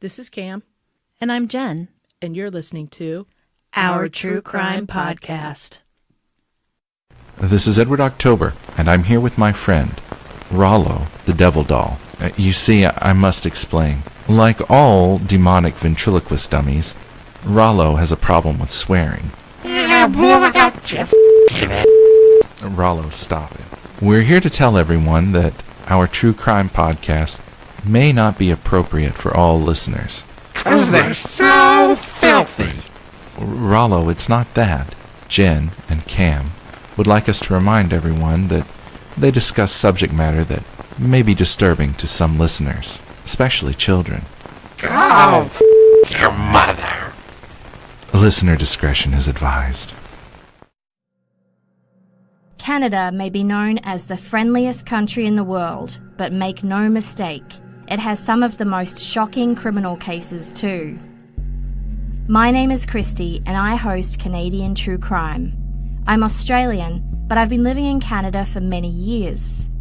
This is Cam. And I'm Jen. And you're listening to Our True Crime Podcast. This is Edward October, and I'm here with my friend, Rollo, the Devil Doll. You see, I must explain. Like all demonic ventriloquist dummies, Rollo has a problem with swearing. Rollo, stop it. We're here to tell everyone that our True Crime Podcast may not be appropriate for all listeners. 'Cause they're so filthy. Rollo, it's not that. Jen and Cam would like us to remind everyone that they discuss subject matter that may be disturbing to some listeners, especially children. Go f*** your mother. Listener discretion is advised. Canada may be known as the friendliest country in the world, but make no mistake, it has some of the most shocking criminal cases too. My name is Christy and I host Canadian True Crime. I'm Australian, but I've been living in Canada for many years.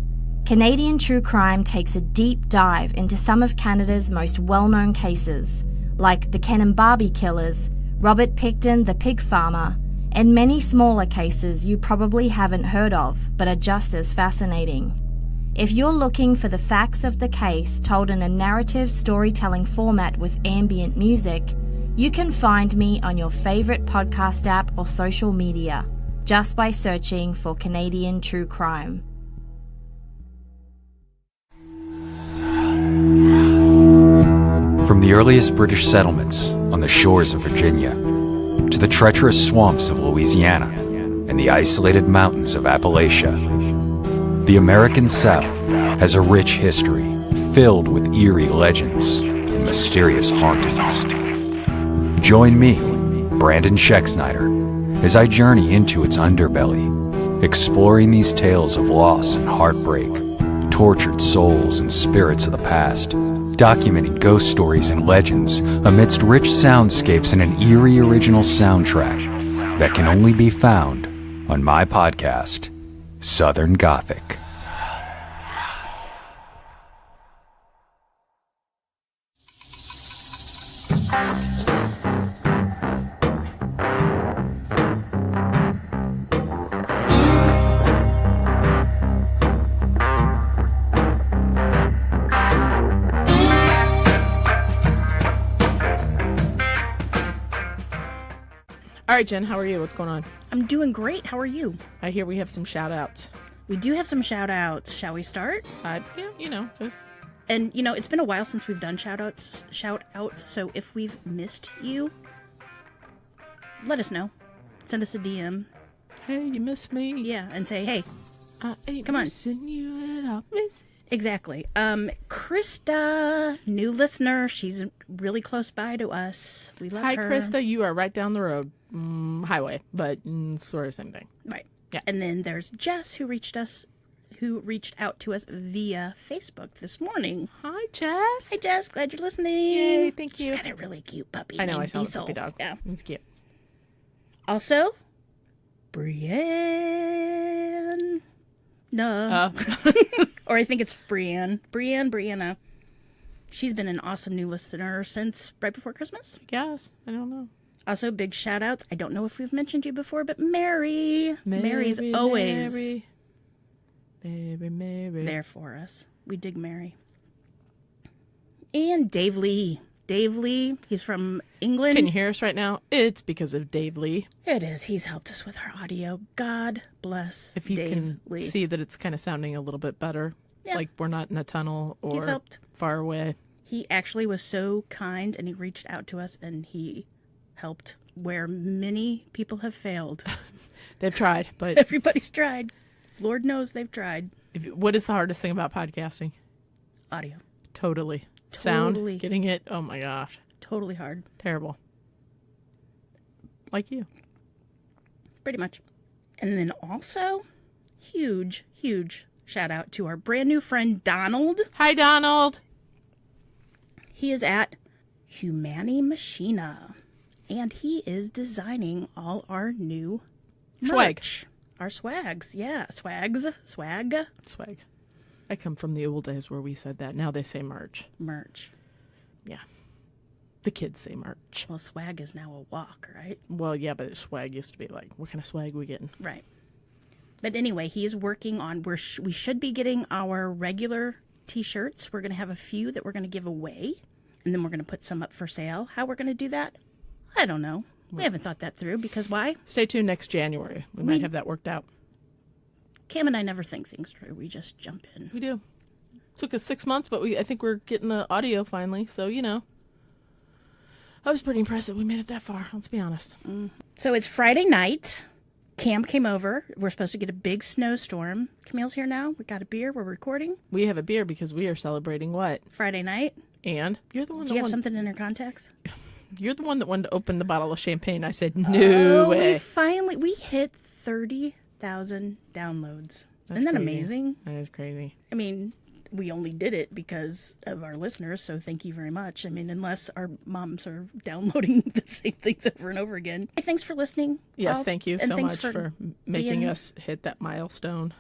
Canadian True Crime takes a deep dive into some of Canada's most well-known cases, like the Ken and Barbie killers, Robert Picton the pig farmer, and many smaller cases you probably haven't heard of, but are just as fascinating. If you're looking for the facts of the case told in a narrative storytelling format with ambient music, you can find me on your favorite podcast app or social media, just by searching for Canadian True Crime. From the earliest British settlements on the shores of Virginia, to the treacherous swamps of Louisiana and the isolated mountains of Appalachia, the American South has a rich history filled with eerie legends and mysterious hauntings. Join me, Brandon Schexnayder, as I journey into its underbelly, exploring these tales of loss and heartbreak, tortured souls and spirits of the past, documenting ghost stories and legends amidst rich soundscapes and an eerie original soundtrack that can only be found on my podcast, Southern Gothic. All right, Jen, how are you? What's going on? I'm doing great. How are you? I hear we have some shout-outs. We do have some shout-outs. Shall we start? Yeah, just... And, it's been a while since we've done shout-outs, so if we've missed you, let us know. Send us a DM. Hey, you missed me. Yeah, and say, hey, I ain't come on. missing you and I'll miss. Exactly. Krista, new listener. She's really close by to us. We love her. Hi, Krista. You are right down the road. Highway, but sort of same thing. Right. Yeah. And then there's Jess, who reached out to us via Facebook this morning. Hi, Jess. Hi, Jess. Glad you're listening. Yay, thank you. She's got a really cute puppy. I know, I named saw the Diesel. puppy dog. Yeah. It's cute. Also, Brienne. No. Or I think it's Brienne. Brianna. She's been an awesome new listener since right before Christmas. Yes, I don't know. Also, big shout outs. I don't know if we've mentioned you before, but Mary. Mary's always Mary. there for us. We dig Mary. And Dave Lee. Dave Lee, he's from England. Can you hear us right now? It's because of Dave Lee. It is. He's helped us with our audio. God bless If you Dave can Lee. see that it's kind of sounding a little bit better. Yeah. Like we're not in a tunnel He's or helped. far away. He actually was so kind, and he reached out to us, and he helped where many people have failed. They've tried, but... Everybody's tried. Lord knows they've tried. What is the hardest thing about podcasting? Audio. Totally. Totally. Sound, getting it, oh my gosh. Totally hard. Terrible. Like you. Pretty much. And then also, huge shout out to our brand new friend, Donald. Hi, Donald. He is at Humani Machina, and he is designing all our new merch. Our swags. Yeah, swag. Swag. I come from the old days where we said that. Now they say merch. Merch. Yeah. The kids say merch. Well, swag is now a walk, right? Well, yeah, but swag used to be like, what kind of swag we getting? Right. But anyway, he is working on, we should be getting our regular T-shirts. We're going to have a few that we're going to give away, and then we're going to put some up for sale. How we're going to do that? I don't know. We haven't thought that through, because why? Stay tuned next January. We might have that worked out. Cam and I never think things through. We just jump in. We do. Took us 6 months, but I think we're getting the audio finally, so, you know. I was pretty impressed that we made it that far, let's be honest. So it's Friday night. Cam came over. We're supposed to get a big snowstorm. Camille's here now. We got a beer. We're recording. We have a beer because we are celebrating what? Friday night. And you're the one Do you have something in your contacts? You're the one that wanted to open the bottle of champagne. I said, no way. We hit 30,000 downloads. That's Isn't that crazy. amazing? That is crazy. I mean, we only did it because of our listeners, so thank you very much. I mean, unless our moms are downloading the same things over and over again. Hey, thanks for listening. Yes, thank you and so thanks much for making us hit that milestone.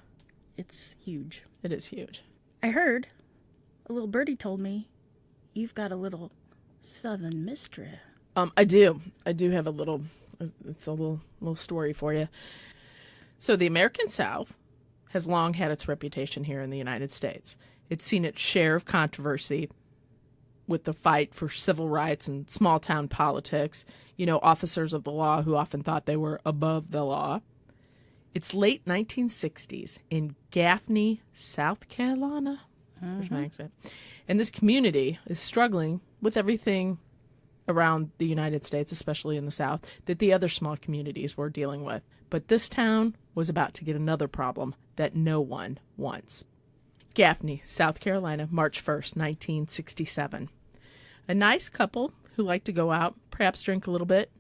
It's huge. It is huge. I heard a little birdie told me you've got a little southern mystery. I do. I do have a little, it's a little story for you. So the American South has long had its reputation here in the United States. It's seen its share of controversy with the fight for civil rights and small town politics, you know, officers of the law who often thought they were above the law. It's late 1960s in Gaffney, South Carolina. There's my accent. And this community is struggling with everything around the United States, especially in the South, that the other small communities were dealing with. But this town was about to get another problem that no one wants. Gaffney, South Carolina, March 1st, 1967. A nice couple who liked to go out, perhaps drink a little bit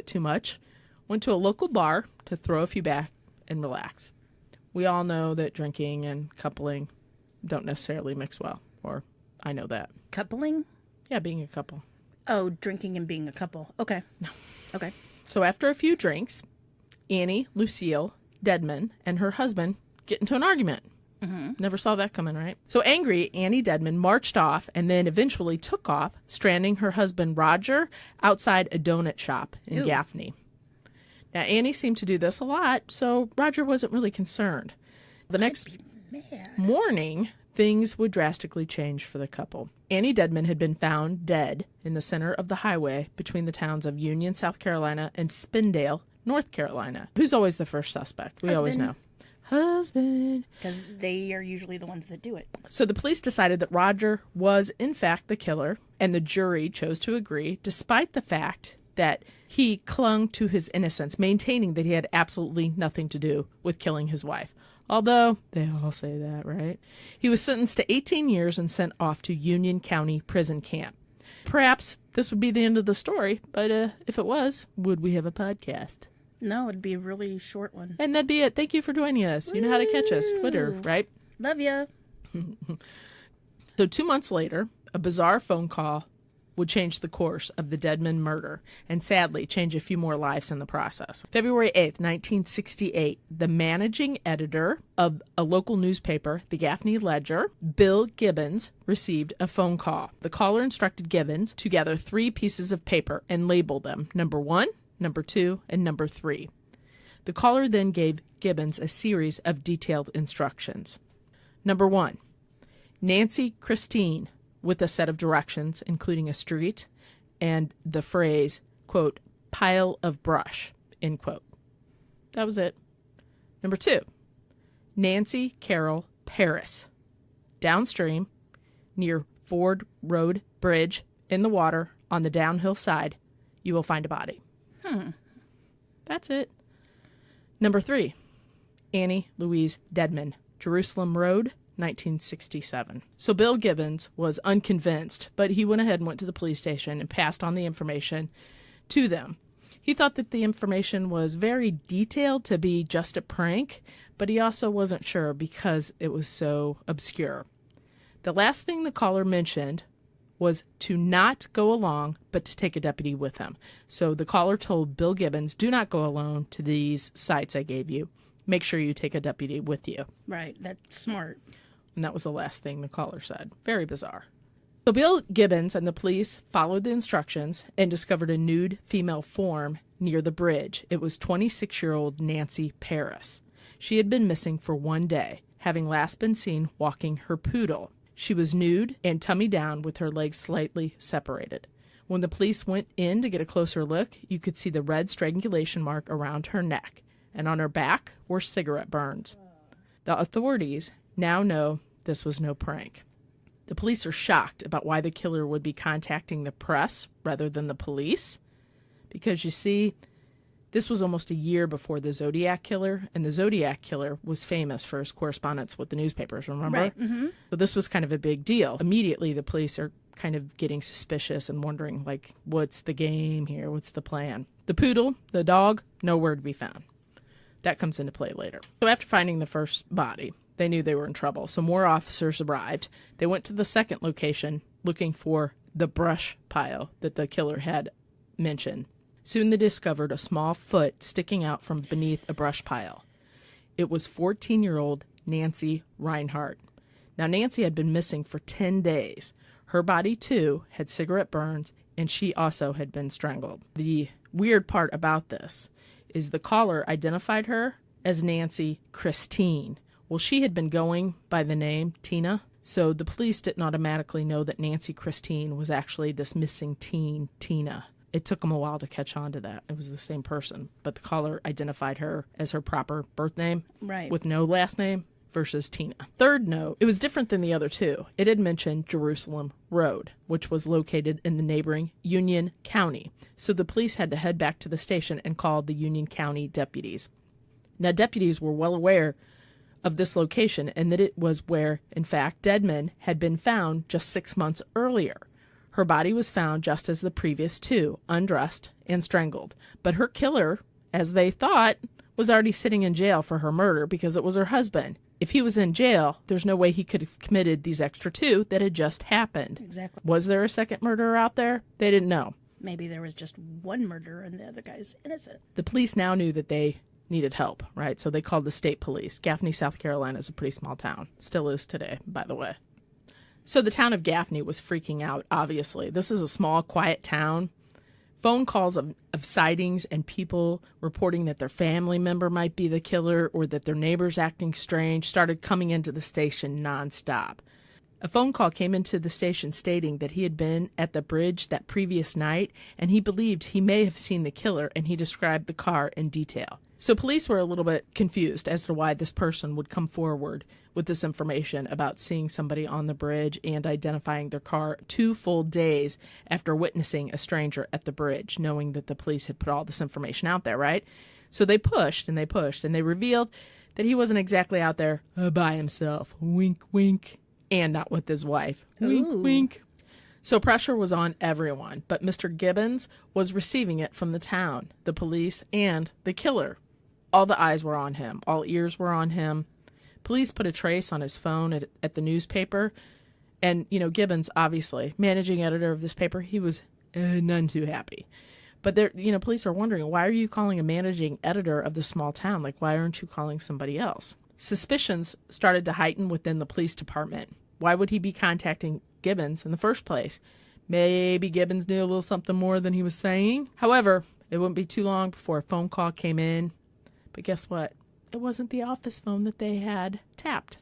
too much, went to a local bar to throw a few back and relax. We all know that drinking and coupling don't necessarily mix well, or I know that. Coupling? Yeah, being a couple. Oh, drinking and being a couple. Okay. No. Okay. So after a few drinks, Annie Lucille Dedman and her husband get into an argument. Never saw that coming, right? So angry, Annie Dedman marched off and then eventually took off, stranding her husband Roger outside a donut shop in Gaffney. Now, Annie seemed to do this a lot, so Roger wasn't really concerned. The next morning, things would drastically change for the couple. Annie Dedman had been found dead in the center of the highway between the towns of Union, South Carolina, and Spindale, North Carolina. Who's always the first suspect? We always know. Husband. Because they are usually the ones that do it. So the police decided that Roger was, in fact, the killer, and the jury chose to agree, despite the fact that he clung to his innocence, maintaining that he had absolutely nothing to do with killing his wife. Although, they all say that, right? He was sentenced to 18 years and sent off to Union County Prison Camp. Perhaps this would be the end of the story, but if it was, would we have a podcast? No, it'd be a really short one. And that'd be it. Thank you for joining us. You know how to catch us. Twitter, right? Love ya. So 2 months later, a bizarre phone call would change the course of the Dedman murder and sadly change a few more lives in the process. February 8th, 1968, the managing editor of a local newspaper, the Gaffney Ledger, Bill Gibbons, received a phone call. The caller instructed Gibbons to gather 3 pieces of paper and label them number 1, number 2, and number 3. The caller then gave Gibbons a series of detailed instructions. Number 1, Nancy Christine, with a set of directions, including a street and the phrase, quote, pile of brush, end quote. That was it. Number 2, Nancy Carroll Paris, downstream, near Ford Road Bridge, in the water, on the downhill side, you will find a body. That's it. Number 3, Annie Louise Dedman, Jerusalem Road, 1967. So Bill Gibbons was unconvinced, but he went ahead and went to the police station and passed on the information to them. He thought that the information was very detailed to be just a prank, but he also wasn't sure because it was so obscure. The last thing the caller mentioned was to not go along, but to take a deputy with him. So the caller told Bill Gibbons, do not go alone to these sites I gave you. Make sure you take a deputy with you. Right, that's smart. And that was the last thing the caller said. Very bizarre. So Bill Gibbons and the police followed the instructions and discovered a nude female form near the bridge. It was 26-year-old Nancy Paris. She had been missing for 1 day, having last been seen walking her poodle. She was nude and tummy down with her legs slightly separated. When the police went in to get a closer look, you could see the red strangulation mark around her neck, and on her back were cigarette burns. The authorities now know this was no prank. The police are shocked about why the killer would be contacting the press rather than the police, because you see, this was almost a year before the Zodiac Killer, and the Zodiac Killer was famous for his correspondence with the newspapers, remember? Right. Mm-hmm. So this was kind of a big deal. Immediately, the police are kind of getting suspicious and wondering, like, what's the game here? What's the plan? The poodle, the dog, nowhere to be found. That comes into play later. So after finding the first body, they knew they were in trouble. So more officers arrived. They went to the second location looking for the brush pile that the killer had mentioned. Soon they discovered a small foot sticking out from beneath a brush pile. It was 14-year-old Nancy Reinhardt. Now, Nancy had been missing for 10 days. Her body, too, had cigarette burns, and she also had been strangled. The weird part about this is the caller identified her as Nancy Christine. Well, she had been going by the name Tina, so the police didn't automatically know that Nancy Christine was actually this missing teen, Tina. It took them a while to catch on to that. It was the same person, but the caller identified her as her proper birth name, Right. with no last name, versus Tina. Third note, it was different than the other two. It had mentioned Jerusalem Road, which was located in the neighboring Union County. So the police had to head back to the station and call the Union County deputies. Now, deputies were well aware of this location and that it was where, in fact, Deadman had been found just 6 months earlier. Her body was found just as the previous two, undressed and strangled. But her killer, as they thought, was already sitting in jail for her murder because it was her husband. If he was in jail, there's no way he could have committed these extra two that had just happened. Exactly. Was there a second murderer out there? They didn't know. Maybe there was just one murderer and the other guy's innocent. The police now knew that they needed help, right? So they called the state police. Gaffney, South Carolina is a pretty small town. Still is today, by the way. So the town of Gaffney was freaking out, obviously. This is a small, quiet town. Phone calls of sightings and people reporting that their family member might be the killer or that their neighbor's acting strange started coming into the station nonstop. A phone call came into the station stating that he had been at the bridge that previous night and he believed he may have seen the killer, and he described the car in detail. So police were a little bit confused as to why this person would come forward with this information about seeing somebody on the bridge and identifying their car 2 full days after witnessing a stranger at the bridge, knowing that the police had put all this information out there, right? So they pushed and they pushed, and they revealed that he wasn't exactly out there by himself. Wink, wink. And not with his wife. Wink, Ooh. wink. So pressure was on everyone, but Mr. Gibbons was receiving it from the town, the police, and the killer. All the eyes were on him. All ears were on him. Police put a trace on his phone at the newspaper. And, Gibbons, obviously, managing editor of this paper, he was none too happy. But police are wondering, why are you calling a managing editor of the small town? Like, why aren't you calling somebody else? Suspicions started to heighten within the police department. Why would he be contacting Gibbons in the first place? Maybe Gibbons knew a little something more than he was saying. However, it wouldn't be too long before a phone call came in. But guess what? It wasn't the office phone that they had tapped.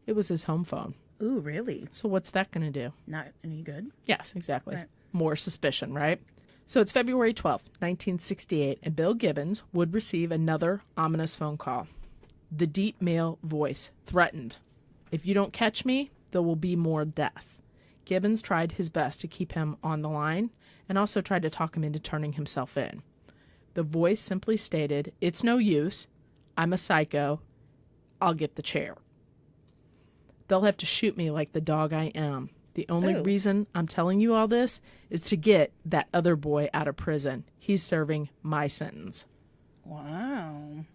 It was his home phone. Ooh, really? So what's that going to do? Not any good. Yes, exactly. Right. More suspicion, right? So it's February 12th, 1968, and Bill Gibbons would receive another ominous phone call. The deep male voice threatened, "If you don't catch me, there will be more death." Gibbons tried his best to keep him on the line and also tried to talk him into turning himself in. The voice simply stated, "It's no use. I'm a psycho. I'll get the chair. They'll have to shoot me like the dog I am. The only Oh. reason I'm telling you all this is to get that other boy out of prison. He's serving my sentence." Wow.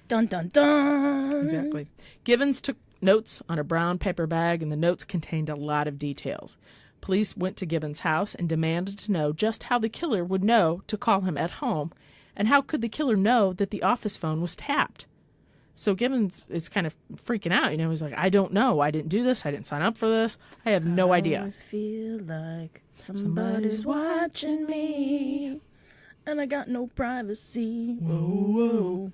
Dun, dun, dun. Exactly. Gibbons took notes on a brown paper bag, and the notes contained a lot of details. Police went to Gibbons' house and demanded to know just how the killer would know to call him at home, and how could the killer know that the office phone was tapped. So Gibbons is kind of freaking out. He's like, I don't know. I didn't do this. I didn't sign up for this. I have no idea. I always feel like somebody's watching me, and I got no privacy. Whoa, whoa.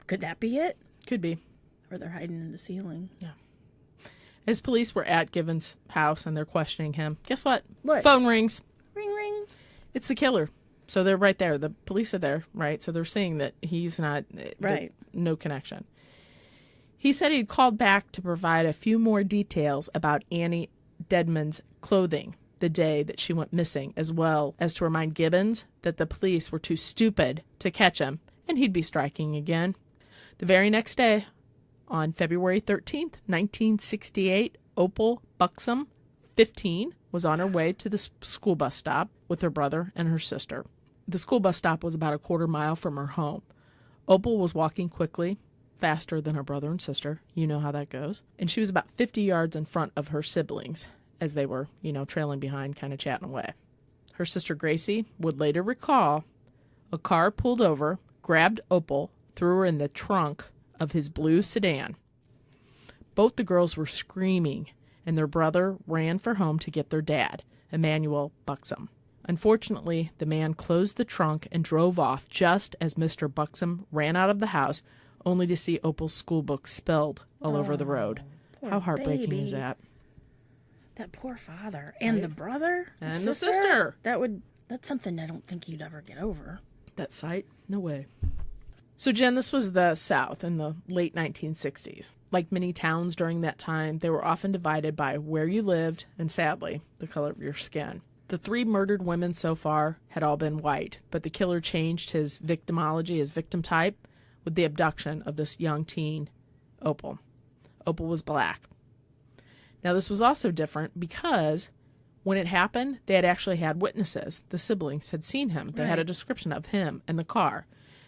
Could that be it? Could be. Or they're hiding in the ceiling. Yeah. As police were at Gibbons' house and they're questioning him, guess what? What? Phone rings. Ring, ring. It's the killer. So they're right there. The police are there, right? So they're seeing that he's not... Right. No connection. He said he'd called back to provide a few more details about Annie Dedman's clothing the day that she went missing, as well as to remind Gibbons that the police were too stupid to catch him, and he'd be striking again. The very next day, on February 13th, 1968, Opal Buxom, 15, was on her way to the school bus stop with her brother and her sister. The school bus stop was about a quarter mile from her home. Opal was walking quickly, faster than her brother and sister. You know how that goes. And she was about 50 yards in front of her siblings as they were, trailing behind, kind of chatting away. Her sister Gracie would later recall a car pulled over, grabbed Opal, threw her in the trunk of his blue sedan. Both the girls were screaming, and their brother ran for home to get their dad, Emmanuel Buxom. Unfortunately, the man closed the trunk and drove off just as Mr. Buxom ran out of the house, only to see Opal's school book spilled all over the road. How heartbreaking is that? That poor father. And the brother? And the sister. That's something I don't think you'd ever get over. That sight? No way. So, Jen, this was the South in the late 1960s. Like many towns during that time, they were often divided by where you lived and, sadly, the color of your skin. The 3 murdered women so far had all been white, but the killer changed his victimology, his victim type, with the abduction of this young teen, Opal. Opal was black. Now, this was also different because when it happened, they had actually had witnesses. The siblings had seen him. They had a description of him and the car.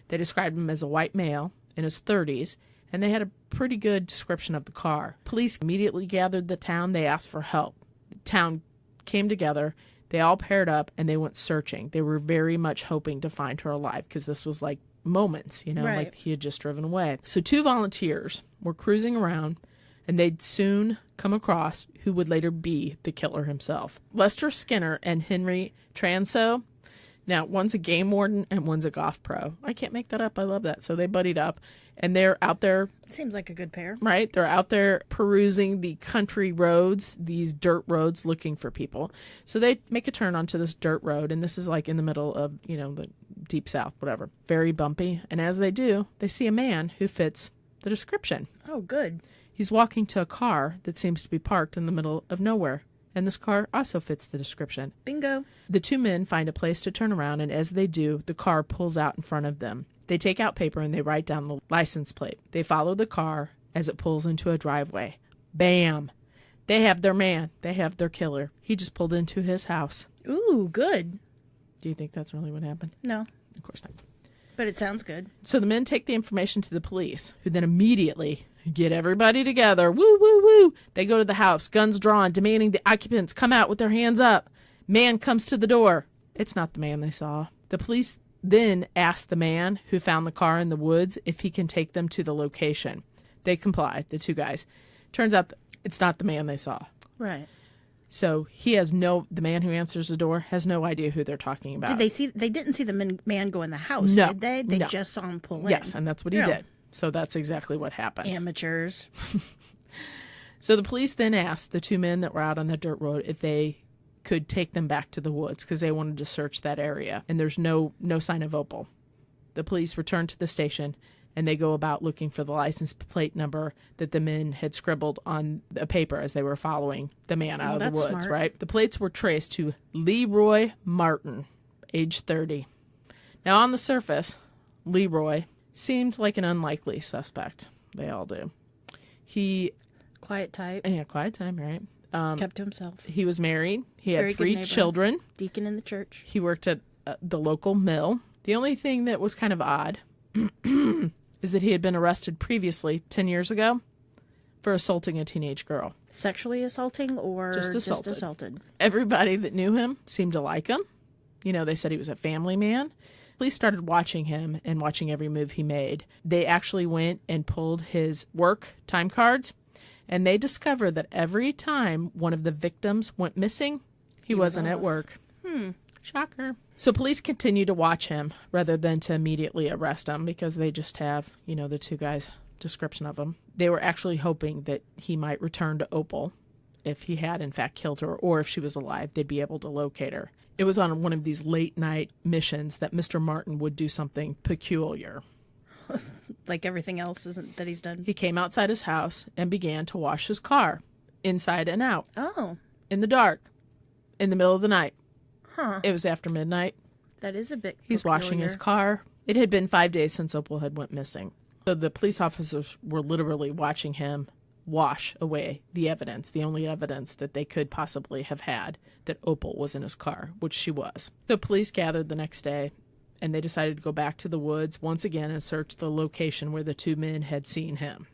They described him as a white male in his 30s, and they had a pretty good description of the car. Police immediately gathered the town. They asked for help. The town came together. They all paired up, and they went searching. They were very much hoping to find her alive because this was like moments, like he had just driven away. So 2 volunteers were cruising around, and they'd soon come across who would later be the killer himself. Lester Skinner and Henry Transo. Now, one's a game warden and one's a golf pro. I can't make that up. I love that. So they buddied up, and they're out there. Seems like a good pair. Right? They're out there perusing the country roads, these dirt roads, looking for people. So they make a turn onto this dirt road, and this is like in the middle of, the deep south, whatever. Very bumpy. And as they do, they see a man who fits the description. Oh, good. He's walking to a car that seems to be parked in the middle of nowhere. And this car also fits the description. Bingo. The 2 men find a place to turn around, and as they do, the car pulls out in front of them. They take out paper and they write down the license plate. They follow the car as it pulls into a driveway. Bam! They have their man. They have their killer. He just pulled into his house. Ooh, good. Do you think that's really what happened? No. Of course not. But it sounds good. So the men take the information to the police, who then immediately get everybody together. Woo, woo, woo. They go to the house, guns drawn, demanding the occupants come out with their hands up. Man comes to the door. It's not the man they saw. The police then ask the man who found the car in the woods if he can take them to the location. They comply, the 2 guys. Turns out it's not the man they saw. Right. So the man who answers the door has no idea who they're talking about. They didn't see the man go in the house, No. did they? They No. just saw him pull in. Yes, and that's what he did. So that's exactly what happened. Amateurs. So the police then asked the 2 men that were out on the dirt road if they could take them back to the woods because they wanted to search that area. And there's no sign of Opal. The police return to the station, and they go about looking for the license plate number that the men had scribbled on a paper as they were following the man out of the that's woods, smart. right? The plates were traced to Leroy Martin, age 30. Now, on the surface, Leroy seemed like an unlikely suspect. They all do. Quiet type. Yeah, quiet time, right? Kept to himself. He was married. He had Very good 3 neighbor. children. Deacon in the church. He worked at the local mill. The only thing that was kind of odd is that he had been arrested previously, 10 years ago, for assaulting a teenage girl. Sexually assaulting or Just assaulted. assaulted? Everybody that knew him seemed to like him. They said he was a family man. Police started watching him and watching every move he made. They actually went and pulled his work time cards, and they discovered that every time one of the victims went missing, he wasn't at work. Shocker. So police continued to watch him rather than to immediately arrest him because they just have, the two guys' description of him. They were actually hoping that he might return to Opal if he had in fact killed her, or if she was alive, they'd be able to locate her. It was on one of these late night missions that Mr. Martin would do something peculiar. Like everything else that he's done. He came outside his house and began to wash his car, inside and out. Oh. In the dark, in the middle of the night. Huh. It was after midnight. That is a bit He's peculiar. washing his car. It had been 5 days since Opal had went missing. So the police officers were literally watching him wash away the evidence, the only evidence that they could possibly have had that Opal was in his car, which she was. The police gathered the next day, and they decided to go back to the woods once again and search the location where the two men had seen him.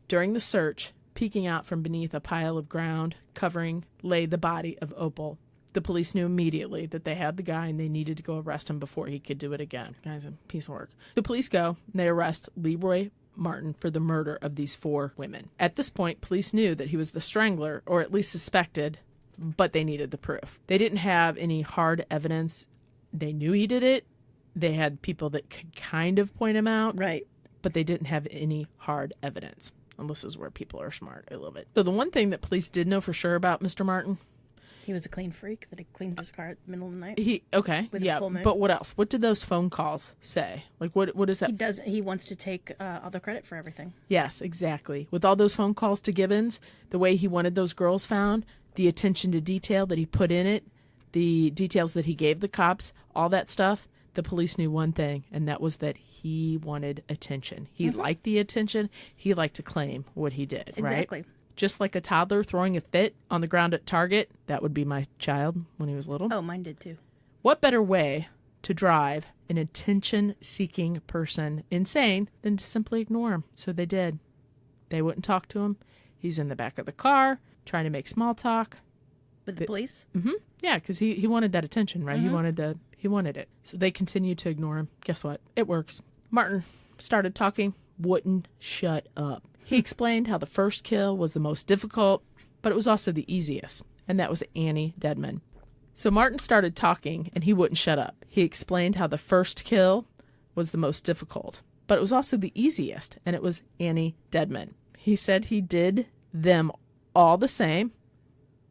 During the search, peeking out from beneath a pile of ground covering lay the body of Opal. The police knew immediately that they had the guy and they needed to go arrest him before he could do it again. Guy's a piece of work. The police go, and they arrest Leroy Martin for the murder of these 4 women. At this point, police knew that he was the strangler, or at least suspected, but they needed the proof. They didn't have any hard evidence. They knew he did it. They had people that could kind of point him out. Right. But they didn't have any hard evidence. And this is where people are smart. I love it. So the one thing that police did know for sure about Mr. Martin... He was a clean freak that he cleaned his car at the middle of the night. With a full moon. But what else? What did those phone calls say? Like, what is that? He wants to take all the credit for everything. Yes, exactly. With all those phone calls to Gibbons, the way he wanted those girls found, the attention to detail that he put in it, the details that he gave the cops, all that stuff, the police knew one thing, and that was that he wanted attention. He liked the attention. He liked to claim what he did, Exactly. right? Just like a toddler throwing a fit on the ground at Target. That would be my child when he was little. Oh, mine did too. What better way to drive an attention-seeking person insane than to simply ignore him? So they did. They wouldn't talk to him. He's in the back of the car trying to make small talk. With the police? Mm-hmm. Yeah, because he wanted that attention, right? He wanted it. So they continued to ignore him. Guess what? It works. Martin started talking, wouldn't shut up. He explained how the first kill was the most difficult, but it was also the easiest, and that was Annie Deadman. So Martin started talking, and he wouldn't shut up. He explained how the first kill was the most difficult, but it was also the easiest, and it was Annie Deadman. He said he did them all the same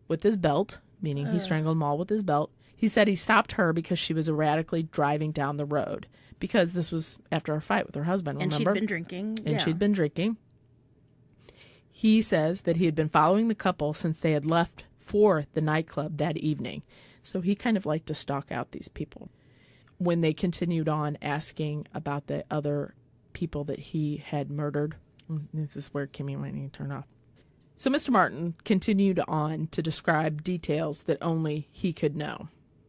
with his belt, meaning he strangled them all with his belt. He said he stopped her because she was erratically driving down the road, because this was after a fight with her husband, and remember? she'd been drinking. And she'd been drinking. He says that he had been following the couple since they had left for the nightclub that evening. So he kind of liked to stalk out these people. When they continued on asking about the other people that he had murdered, this is where Kimmy might need to turn off. So Mr. Martin continued on to describe details that only he could know.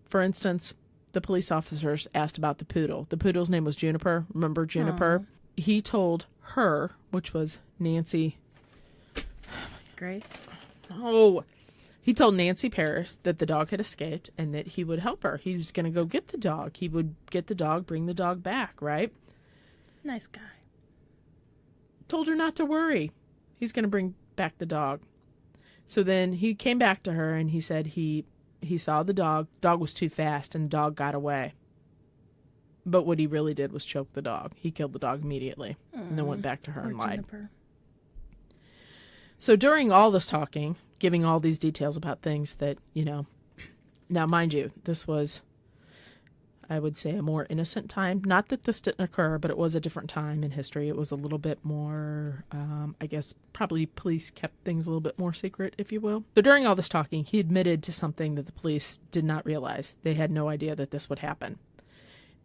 For instance, the police officers asked about the poodle. The poodle's name was Juniper. Remember Juniper? Aww. He told her, which was Nancy... Grace? Oh, he told Nancy Parrish that the dog had escaped and that he would help her. He was going to go get the dog. He would get the dog, bring the dog back, right? Nice guy. Told her not to worry. He's going to bring back the dog. So then he came back to her and he said he saw the dog. Dog was too fast and the dog got away. But what he really did was choke the dog. He killed the dog immediately and then went back to her and lied. Juniper. So during all this talking, giving all these details about things that, now mind you, this was, I would say, a more innocent time. Not that this didn't occur, but it was a different time in history. It was a little bit more, I guess, probably police kept things a little bit more secret, if you will. So during all this talking, he admitted to something that the police did not realize. They had no idea that this would happen.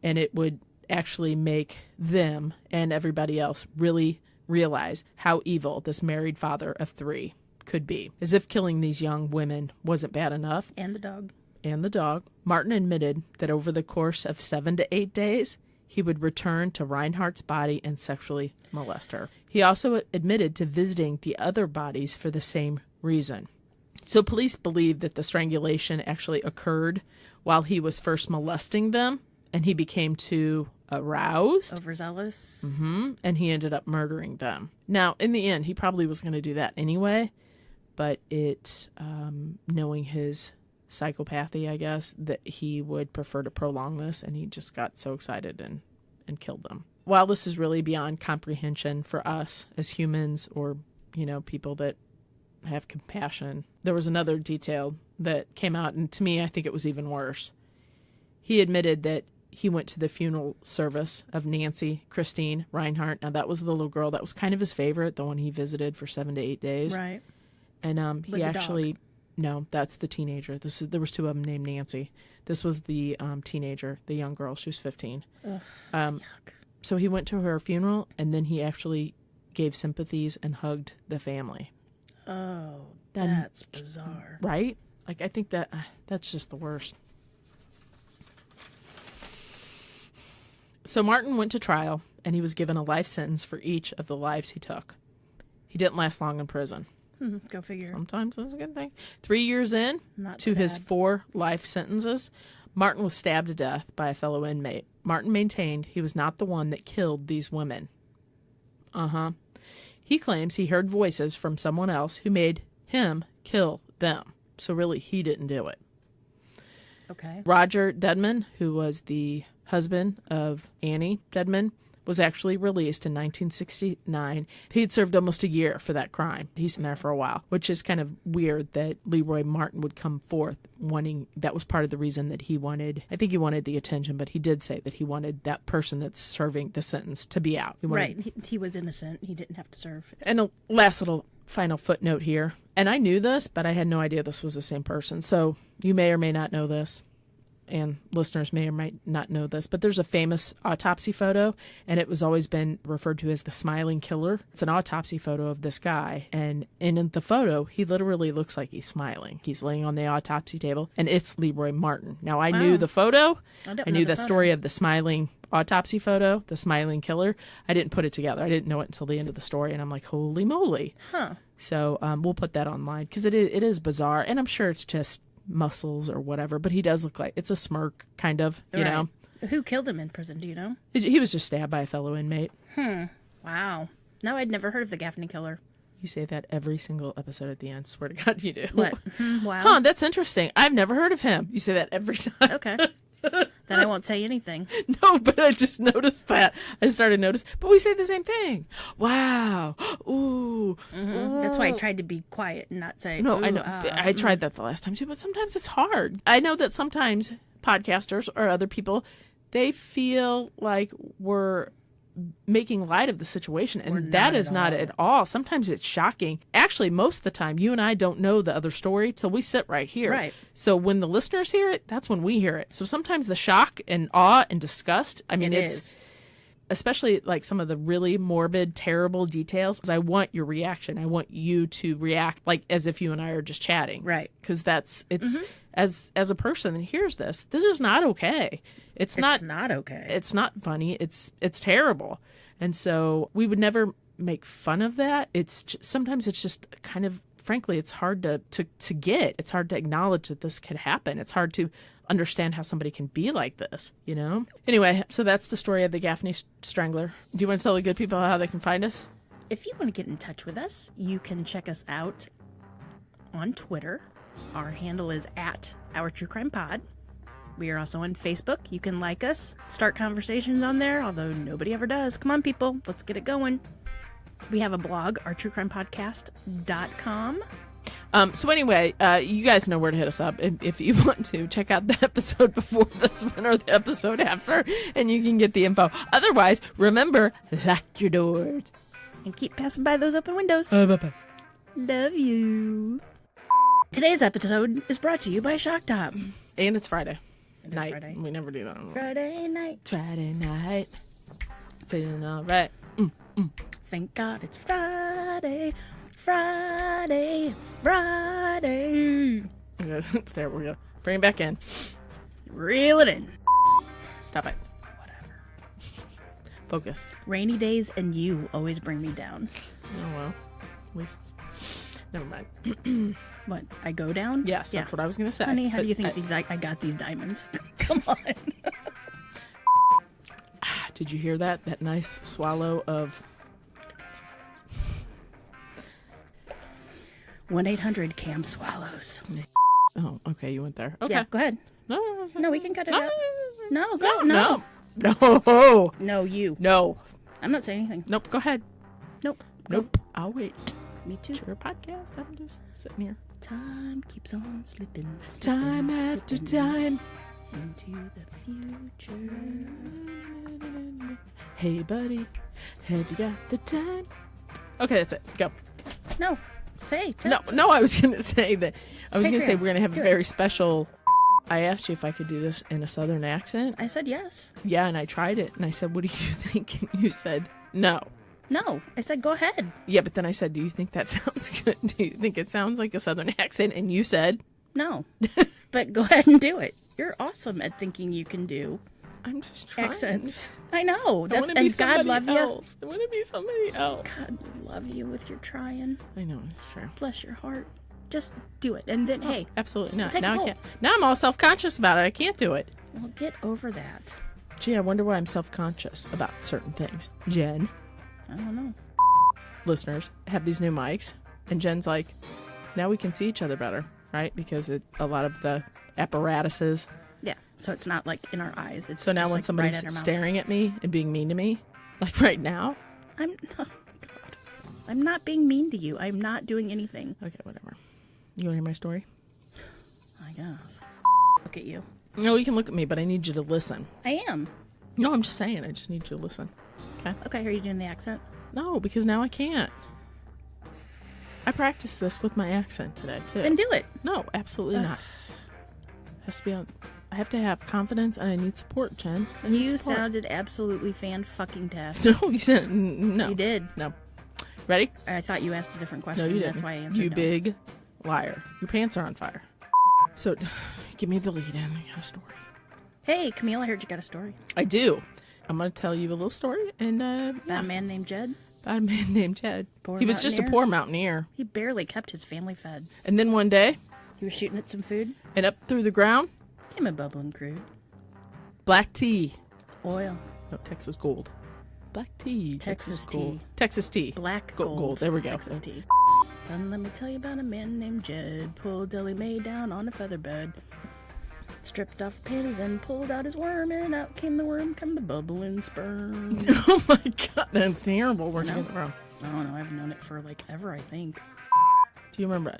And it would actually make them and everybody else really realize how evil this married father of 3 could be. As if killing these young women wasn't bad enough. And the dog. Martin admitted that over the course of 7 to 8 days, he would return to Reinhardt's body and sexually molest her. He also admitted to visiting the other bodies for the same reason. So police believe that the strangulation actually occurred while he was first molesting them, and he became too aroused. Overzealous. And he ended up murdering them. Now, in the end, he probably was going to do that anyway, but knowing his psychopathy, I guess, that he would prefer to prolong this, and he just got so excited and killed them. While this is really beyond comprehension for us as humans or, people that have compassion, there was another detail that came out, and to me, I think it was even worse. He admitted that he went to the funeral service of Nancy Christine Reinhardt. Now, that was the little girl that was kind of his favorite, the one he visited for 7 to 8 days. Right. And he the actually... dog. No, that's the teenager. There was 2 of them named Nancy. This was the teenager, the young girl. She was 15. Ugh, yuck. So he went to her funeral, and then he actually gave sympathies and hugged the family. Oh, that's bizarre. Right? Like, I think that's just the worst. So Martin went to trial, and he was given a life sentence for each of the lives he took. He didn't last long in prison. Go figure. Sometimes that's a good thing. 3 years in Not to his sad. 4 life sentences, Martin was stabbed to death by a fellow inmate. Martin maintained he was not the one that killed these women. He claims he heard voices from someone else who made him kill them. So really, he didn't do it. Okay. Roger Dedman, who was the husband of Annie Dedman, was actually released in 1969. He'd served almost a year for that crime. He's in there for a while, which is kind of weird that Leroy Martin would come forth wanting, that was part of the reason that he wanted, I think he wanted the attention, but he did say that he wanted that person that's serving the sentence to be out. Right. He was innocent. He didn't have to serve. And a last little final footnote here. And I knew this, but I had no idea this was the same person. So you may or may not know this, and listeners may or might not know this, but there's a famous autopsy photo, and it was always been referred to as the smiling killer. It's an autopsy photo of this guy, and in the photo, he literally looks like he's smiling. He's laying on the autopsy table, and it's Leroy Martin. Now, I knew the photo. I knew the story of the smiling autopsy photo, the smiling killer. I didn't put it together. I didn't know it until the end of the story, and I'm like, holy moly. Huh. So we'll put that online, because it is bizarre, and I'm sure it's just muscles or whatever, but he does look like it's a smirk, kind of, you know. Who killed him in prison, do you know? He was just stabbed by a fellow inmate. Wow. No, I'd never heard of the Gaffney killer. You say that every single episode at the end. Swear to God, you do. What? Wow. Huh, that's interesting. I've never heard of him. You say that every time. Okay. Then I won't say anything. No, but I just noticed that. I started noticing. But we say the same thing. Wow. Ooh. That's why I tried to be quiet and not say. No, ooh, I know. I tried that the last time too, but sometimes it's hard. I know that sometimes podcasters or other people, they feel like we're making light of the situation, and that is not at all. Sometimes it's shocking. Actually, most of the time, you and I don't know the other story till we sit right here. Right. So when the listeners hear it, that's when we hear it. So sometimes the shock and awe and disgust, I mean, it's especially like some of the really morbid, terrible details. I want your reaction. I want you to react like as if you and I are just chatting. Right. Because as a person that hears this is not okay. It's not okay. It's not funny. It's terrible. And so we would never make fun of that. Sometimes it's just kind of, frankly, it's hard to get. It's hard to acknowledge that this could happen. It's hard to understand how somebody can be like this, you know? Anyway, so that's the story of the Gaffney Strangler. Do you want to tell the good people how they can find us? If you want to get in touch with us, you can check us out on Twitter. Our handle is @OurTrueCrimePod. We are also on Facebook. You can like us, start conversations on there, although nobody ever does. Come on, people. Let's get it going. We have a blog, OurTrueCrimePodcast.com. So anyway, you guys know where to hit us up if you want to. Check out the episode before this one or the episode after, and you can get the info. Otherwise, remember, lock your doors. And keep passing by those open windows. Bye-bye. Love you. Today's episode is brought to you by Shock Top. And it's Friday. It is Night. Friday. We never do that. Friday night. Friday night. Feeling all right. Thank God it's Friday. Friday. Friday. It's terrible. We gotta bring it back in. Reel it in. Stop it. Whatever. Focus. Rainy days and you always bring me down. Oh, well. At least. Never mind. What? I go down? Yes, that's what I was going to say. Honey, how But do you think I got these diamonds? Come on. Did you hear that? That nice swallow of... 1-800-CAM swallows. Oh, okay, you went there. Okay. Yeah, go ahead. No, we can cut it out. No, go. No. No. No, you. No. I'm not saying anything. Nope, go ahead. Nope. Nope. I'll wait. Me too. It's your podcast. I'm just sitting here. Time keeps on slipping. Time after time. Into the future. Hey, buddy. Have you got the time? Okay, that's it. Go. No. Say. No, I was going to say that. I was going to say we're going to have a Do it. very special... I asked you if I could do this in a southern accent. I said yes. Yeah, and I tried it. And I said, what do you think? And you said, no. No. I said go ahead. Yeah, but then I said, do you think that sounds good? Do you think it sounds like a southern accent? And you said... No. But go ahead and do it. You're awesome at thinking you can do I'm just trying. accents. I know. I That's want to be and God somebody love else. I want to be somebody else. you. God love you with your trying. I know, sure. Bless your heart. Just do it. And then, hey, Absolutely not. Take Now a I poll. can't. Now I'm all self-conscious about it. I can't do it. well, get over that. Gee, I wonder why I'm self-conscious about certain things. Jen, I don't know. listeners, have these new mics. And Jen's like, now we can see each other better, right? Because a lot of the apparatuses. Yeah. So it's not like in our eyes. It's So now just, when like, somebody's right at our mouth. staring at me and being mean to me, like right now. I'm oh, God. I'm not being mean to you. I'm not doing anything. Okay, whatever. You want to hear my story? I guess. Look at you. No, you can look at me, but I need you to listen. I am. No, I'm just saying. I just need you to listen. Okay? Okay, are you doing the accent? No, because now I can't. I practiced this with my accent today, too. Then do it. No, absolutely not. Has to be on. I have to have confidence, and I need support, Jen. I need You support. sounded absolutely fan-fucking-tastic. No, you said no. You did. No. Ready? I thought you asked a different question. No, you didn't. That's why I answered You no. big liar. Your pants are on fire. So, give me the lead in. I got a story. Hey, Camille, I heard you got a story. I do. I'm going to tell you a little story, and About a man named Jed. about a man named Jed. Poor He was just a mountaineer. poor mountaineer. He barely kept his family fed. And then one day, He was shooting at some food. and up through the ground, Came a bubbling crude. black tea. Oil. No, Texas gold. Black tea. Texas gold. tea. Texas tea. Black Gold. gold. There we go. Texas tea. Son, let me tell you about a man named Jed. Pulled Deli Mae down on a feather bed. Stripped off panties and pulled out his worm, and out came the worm, come the bubbling sperm. Oh my God, that's terrible. Where'd you get it from? I don't know. I've known it for like ever, I think. Do you remember?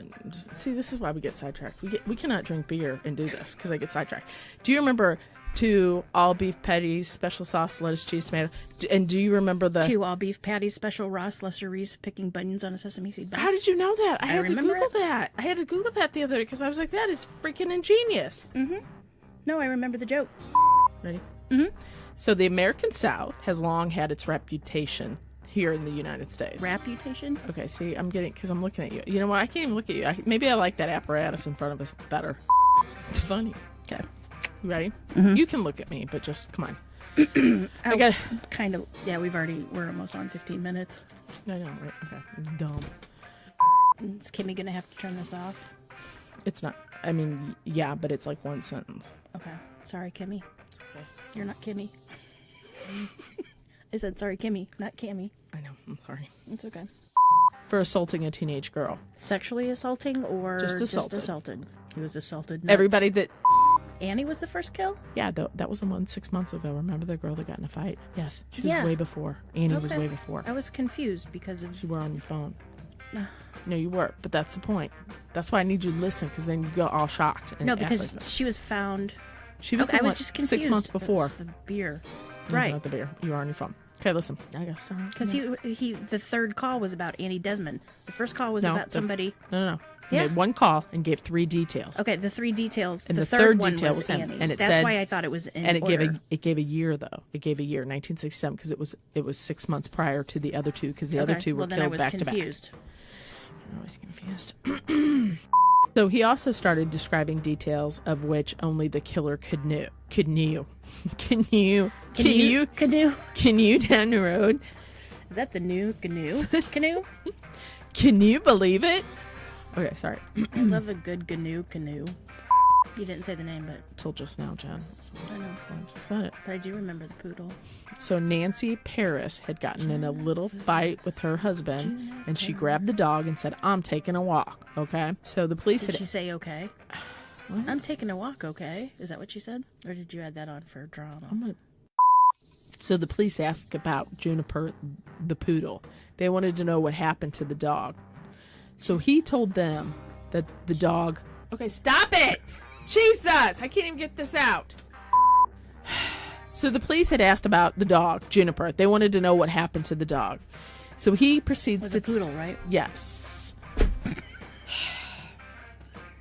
See, this is why we get sidetracked. We cannot drink beer and do this because I get sidetracked. Do you remember 2 all beef patties, special sauce, lettuce, cheese, tomato? And do you remember the? 2 all beef patties, special Ross Lesser Reese, picking bunions on a sesame seed bun. How did you know that? I had to remember Google it. that. I had to Google that the other day because I was like, that is freaking ingenious. No, I remember the joke. Ready? Mm-hmm. So the American South has long had its reputation here in the United States. Reputation? Okay, see, I'm getting, because I'm looking at you. You know what? I can't even look at you. Maybe I like that apparatus in front of us better. It's funny. Okay. You ready? You can look at me, but just, come on. I got Kind of. Yeah, we're almost on 15 minutes. I know, right? Okay. Dumb. Is Kimmy going to have to turn this off? It's not, I mean, yeah, but it's like one sentence. Okay. Sorry, Kimmy. Okay. You're not Kimmy. I said sorry, Kimmy, not Cammy. I know, I'm sorry. It's okay. For assaulting a teenage girl. Sexually assaulting or Just assaulted. He was assaulted. nuts. Everybody that, Annie was the first kill? yeah, that was the one 6 months ago. Remember the girl that got in a fight? Yes. She was Yeah. way before. Annie was Okay. way before. I was confused because of. You were on your phone. No, you were, but that's the point. That's why I need you to listen, because then you go all shocked. And No, act because like this. she was found. She was, Okay, I the was one just confused. 6 months before. That's the beer. It was Right. Not the beer. You were on your phone. Okay, listen. I gotta start. Because the third call was about Annie Desmond. The first call was No, about the- somebody. No. He Yeah. made one call and gave 3 details. Okay, the 3 details. And the the third third one detail was was him, Annie. and it That's said- why I thought it was in And it order. gave a year though. It gave a year, 1967, because it was 6 months prior to the other 2, because the other Okay, 2 were well, then I killed was back to back. confused. I was confused. So he also started describing details of which only the killer could know. Canoe Canoe? down the road. Is that the new canoe? Canoe? Can you believe it? Okay, sorry. I love a good canoe. You didn't say the name, but Till just now, Jen. I know. I just said it. But I do remember the poodle. So Nancy Paris had gotten in a little fight with her husband, and she grabbed the dog and said, "I'm taking a walk." Okay. So the police Did had. she say okay? I'm taking a walk, okay? Is that what she said? Or did you add that on for drama? So the police asked about Juniper, the poodle. They wanted to know what happened to the dog. So he told them that the dog. Okay, stop it! Jesus, I can't even get this out. So the police had asked about the dog, Juniper. They wanted to know what happened to the dog. So he proceeds Was to a poodle, right? Yes. I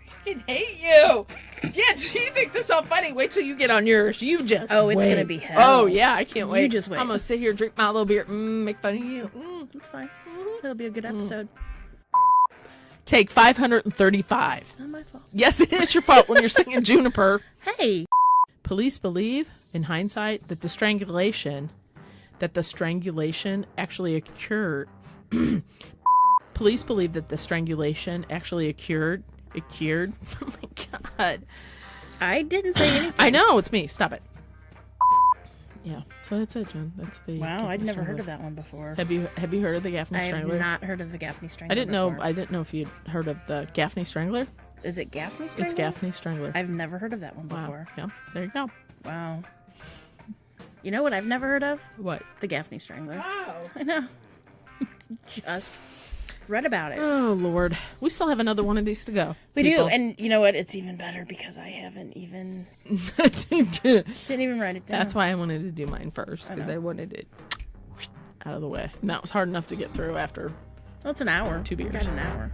fucking hate you. Yeah, you think this all funny? Wait till you get on yours. You just Oh, it's wait. gonna be hell. Oh yeah, I can't wait. You just wait. I'm gonna sit here, drink my little beer, make fun of you. It's fine. It'll be a good episode. Take 535. Not my fault. Yes, it is your fault when you're singing Juniper. Hey! Police believe, in hindsight, that the strangulation actually occurred. Police believe that the strangulation actually occurred. Oh my God. I didn't say anything. I know, it's me. Stop it. Yeah, so that's it, Jen. That's the. Wow, Gaffney I'd never Strangler. heard of that one before. Have you heard of the Gaffney I have Strangler? not heard of the Gaffney Strangler. I didn't know. before. I didn't know if you'd heard of the Gaffney Strangler. Is it Gaffney Strangler? It's Gaffney Strangler. I've never heard of that one Wow. before. Yeah, there you go. Wow. You know what I've never heard of? What? The Gaffney Strangler. Wow. I know. Just read about it. Oh Lord, we still have another one of these to go. We people. do, and you know what? It's even better because I haven't even didn't even write it down. That's why I wanted to do mine first, I because know. I wanted it out of the way. And that was hard enough to get through after. Well, it's an hour. 2 beers. Got an hour.